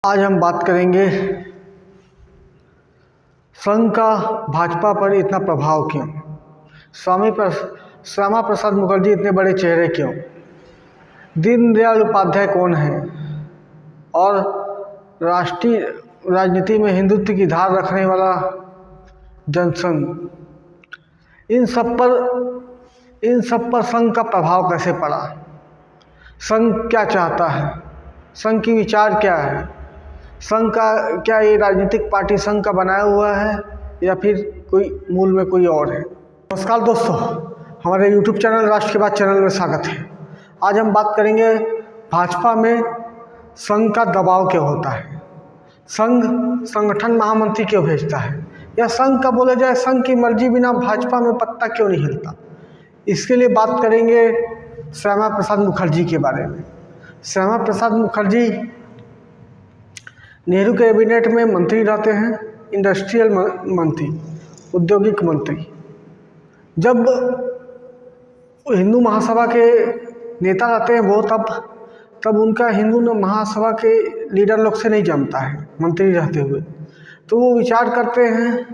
आज हम बात करेंगे संघ का भाजपा पर इतना प्रभाव क्यों। श्यामा प्रसाद मुखर्जी इतने बड़े चेहरे क्यों। दीनदयाल उपाध्याय कौन है और राष्ट्रीय राजनीति में हिंदुत्व की धार रखने वाला जनसंघ, इन सब पर संघ का प्रभाव कैसे पड़ा। संघ क्या चाहता है, संघ की विचार क्या है, संघ का क्या ये राजनीतिक पार्टी संघ का बनाया हुआ है या फिर कोई मूल में कोई और है। नमस्कार दोस्तों, हमारे YouTube चैनल राष्ट्र के बाद चैनल में स्वागत है। आज हम बात करेंगे भाजपा में संघ का दबाव क्यों होता है, संघ संगठन महामंत्री क्यों भेजता है, या संघ का बोला जाए संघ की मर्जी बिना भाजपा में पत्ता क्यों नहीं हिलता। इसके लिए बात करेंगे श्यामा प्रसाद मुखर्जी के बारे में। श्यामा प्रसाद मुखर्जी नेहरू कैबिनेट में मंत्री रहते हैं, इंडस्ट्रियल मंत्री, औद्योगिक मंत्री। जब हिंदू महासभा के नेता रहते हैं वो, तब उनका हिंदू महासभा के लीडर लोग से नहीं जमता है मंत्री रहते हुए। तो वो विचार करते हैं,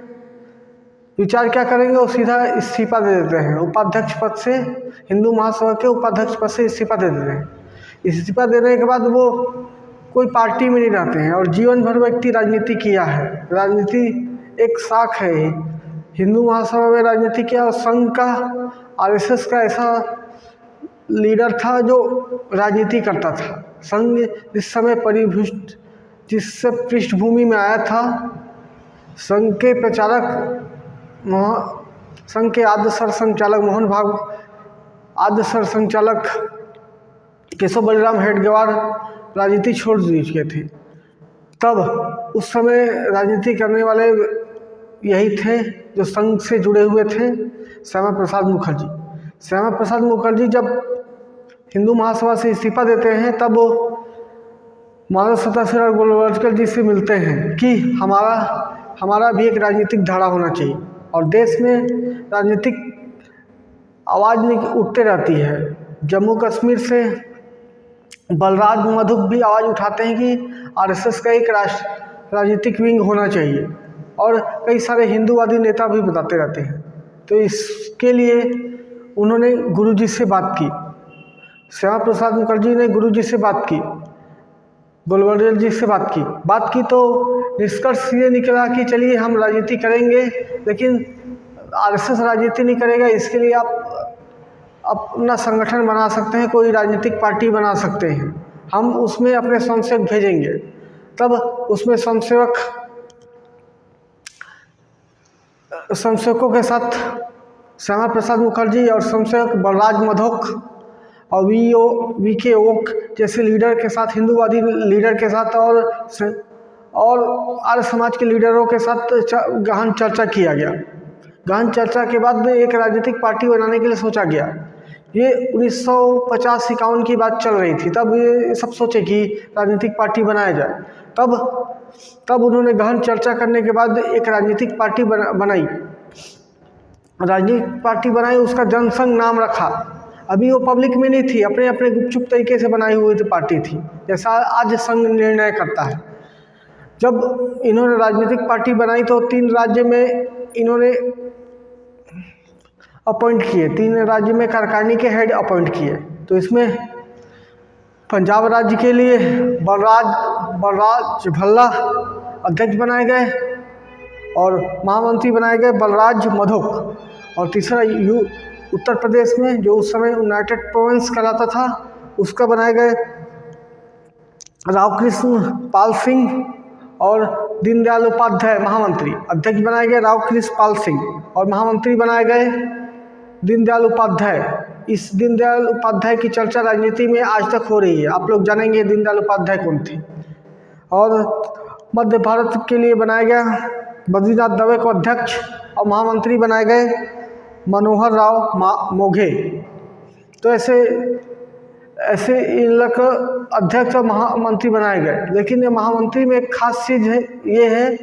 विचार क्या करेंगे, वो सीधा इस्तीफा दे देते हैं उपाध्यक्ष पद से, हिंदू महासभा के उपाध्यक्ष पद से इस्तीफा दे देते हैं। इस्तीफा देने के बाद वो कोई पार्टी में नहीं रहते हैं और जीवन भर व्यक्ति राजनीति किया है। राजनीति एक शाख है, हिंदू महासभा में राजनीति किया और संघ का, आरएसएस का ऐसा लीडर था जो राजनीति करता था। संघ जिस समय जिससे पृष्ठभूमि में आया था, संघ के प्रचारक संघ के आद्य सरसंघचालक आद्य सरसंघचालक केशव बलिराम हेडगेवार राजनीति छोड़ चुके थे। तब उस समय राजनीति करने वाले यही थे जो संघ से जुड़े हुए थे, श्यामा प्रसाद मुखर्जी। श्यामा प्रसाद मुखर्जी जब हिंदू महासभा से इस्तीफा देते हैं तब वो माधव सतासी गोलवलकर जी से मिलते हैं कि हमारा भी एक राजनीतिक धारा होना चाहिए और देश में राजनीतिक आवाज़ उठते रहती है। जम्मू कश्मीर से बलराज मधुक भी आवाज़ उठाते हैं कि आरएसएस का एक राजनीतिक विंग होना चाहिए और कई सारे हिंदूवादी नेता भी बताते रहते हैं। तो इसके लिए उन्होंने गुरुजी से बात की, श्यामा प्रसाद मुखर्जी ने गुरुजी से बात की, गोलवलकर जी से बात की तो निष्कर्ष ये निकला कि चलिए हम राजनीति करेंगे, लेकिन आरएसएस राजनीति नहीं करेगा। इसके लिए आप अपना संगठन बना सकते हैं, कोई राजनीतिक पार्टी बना सकते हैं, हम उसमें अपने स्वयंसेवक भेजेंगे। तब उसमें स्वयंसेवकों के साथ श्यामा प्रसाद मुखर्जी और स्वयंसेवक बलराज मधोक और वीके ओक जैसे लीडर के साथ, हिंदूवादी लीडर के साथ और आर्य समाज के लीडरों के साथ गहन चर्चा किया गया। गहन चर्चा के बाद एक राजनीतिक पार्टी बनाने के लिए सोचा गया। ये 1950-51 की बात चल रही थी, तब ये सब सोचे कि राजनीतिक पार्टी बनाया जाए। तब उन्होंने गहन चर्चा करने के बाद एक राजनीतिक पार्टी बनाई। राजनीतिक पार्टी बनाई, उसका जनसंघ नाम रखा। अभी वो पब्लिक में नहीं थी, अपने अपने गुपचुप तरीके से बनाई हुई पार्टी थी, जैसा आज संघ निर्णय करता है। जब इन्होंने राजनीतिक पार्टी बनाई तो 3 राज्य में इन्होंने अपॉइंट किए, 3 राज्य में कार्यकारिणी के हेड अपॉइंट किए। तो इसमें पंजाब राज्य के लिए बलराज भल्ला अध्यक्ष बनाए गए और महामंत्री बनाए गए बलराज मधोक। और तीसरा उत्तर प्रदेश में, जो उस समय यूनाइटेड प्रोविंस कहलाता था, उसका बनाए गए रावकृष्ण पाल सिंह और दीनदयाल उपाध्याय महामंत्री। अध्यक्ष बनाए गए रावकृष्ण पाल सिंह और महामंत्री बनाए गए दीनदयाल उपाध्याय। इस दीनदयाल उपाध्याय की चर्चा राजनीति में आज तक हो रही है, आप लोग जानेंगे दीनदयाल उपाध्याय कौन थे। और मध्य भारत के लिए बनाया गया बद्रीनाथ दवे को अध्यक्ष और महामंत्री बनाए गए मनोहर राव मोघे। तो ऐसे इन लोग अध्यक्ष और महामंत्री बनाए गए। लेकिन ये महामंत्री में एक खास चीज़ ये है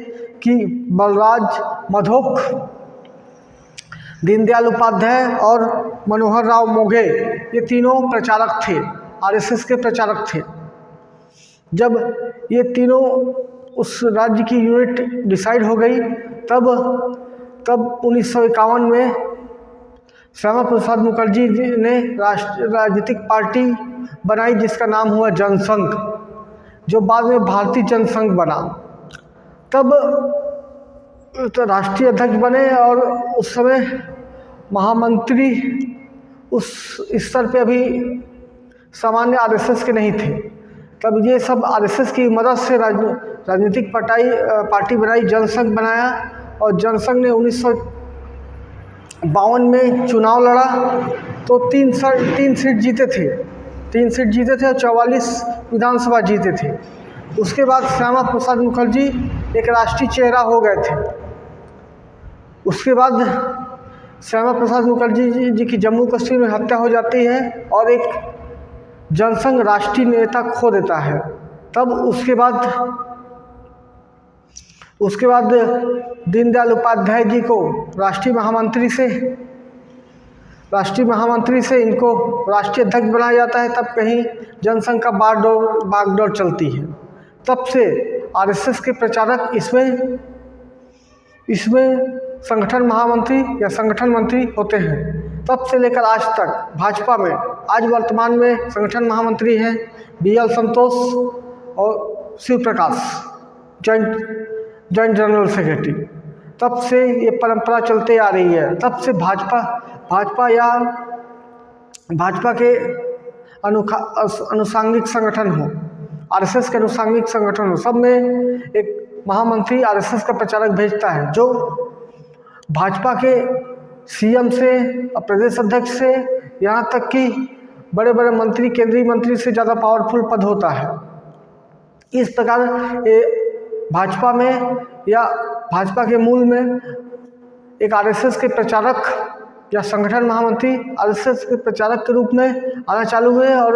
कि बलराज मधोक, दीनदयाल उपाध्याय और मनोहर राव मोघे, ये तीनों प्रचारक थे, आरएसएस के प्रचारक थे। जब ये तीनों उस राज्य की यूनिट डिसाइड हो गई, तब 1951 में श्यामा प्रसाद मुखर्जी जी ने राजनीतिक पार्टी बनाई जिसका नाम हुआ जनसंघ, जो बाद में भारतीय जनसंघ बना। तब तो राष्ट्रीय अध्यक्ष बने और उस समय महामंत्री उस स्तर पे अभी सामान्य आरएसएस के नहीं थे। तब ये सब आरएसएस की मदद से राजनीतिक पार्टी बनाई, जनसंघ बनाया, और जनसंघ ने 1952 में चुनाव लड़ा तो 3 सीट जीते थे, 3 सीट जीते थे और 44 विधानसभा जीते थे। उसके बाद श्यामा प्रसाद मुखर्जी एक राष्ट्रीय चेहरा हो गए थे। उसके बाद श्यामा प्रसाद मुखर्जी जी की जम्मू कश्मीर में हत्या हो जाती है और एक जनसंघ राष्ट्रीय नेता खो देता है। तब उसके बाद दीनदयाल उपाध्याय जी को राष्ट्रीय महामंत्री से इनको राष्ट्रीय अध्यक्ष बनाया जाता है। तब कहीं जनसंघ का बागडोर चलती है। तब से आरएसएस के प्रचारक इसमें संगठन महामंत्री या संगठन मंत्री होते हैं। तब से लेकर आज तक भाजपा में आज वर्तमान में संगठन महामंत्री हैं BL संतोष और Shiv Prakash, joint general secretary. तब से ये परंपरा चलते आ रही है। तब से भाजपा के अनुषांगिक संगठन हो, आरएसएस के अनुषांगिक संगठन हो, सब में एक महामंत्री आरएसएस का प्रचारक भेजता है, जो भाजपा के CM से और प्रदेश अध्यक्ष से यहाँ तक कि बड़े बड़े मंत्री, केंद्रीय मंत्री से ज़्यादा पावरफुल पद होता है। इस प्रकार ये भाजपा में या भाजपा के मूल में एक आरएसएस के प्रचारक या संगठन महामंत्री आरएसएस के प्रचारक के रूप में आना चालू हुए और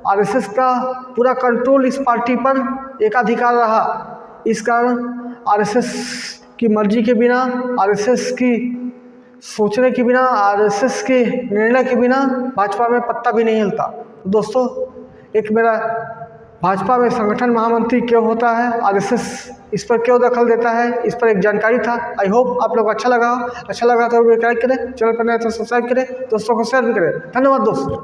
आरएसएस का पूरा कंट्रोल इस पार्टी पर एकाधिकार रहा। इस कारण आरएसएस की मर्जी के बिना, आरएसएस की सोचने के बिना, आरएसएस के निर्णय के बिना भाजपा में पत्ता भी नहीं हिलता। दोस्तों, एक मेरा भाजपा में संगठन महामंत्री क्यों होता है, आरएसएस इस पर क्यों दखल देता है, इस पर एक जानकारी था। आई होप आप लोग अच्छा लगा तो लाइक करें, चैनल पर नए तो सब्सक्राइब करें, दोस्तों को शेयर भी करें। धन्यवाद दोस्तों।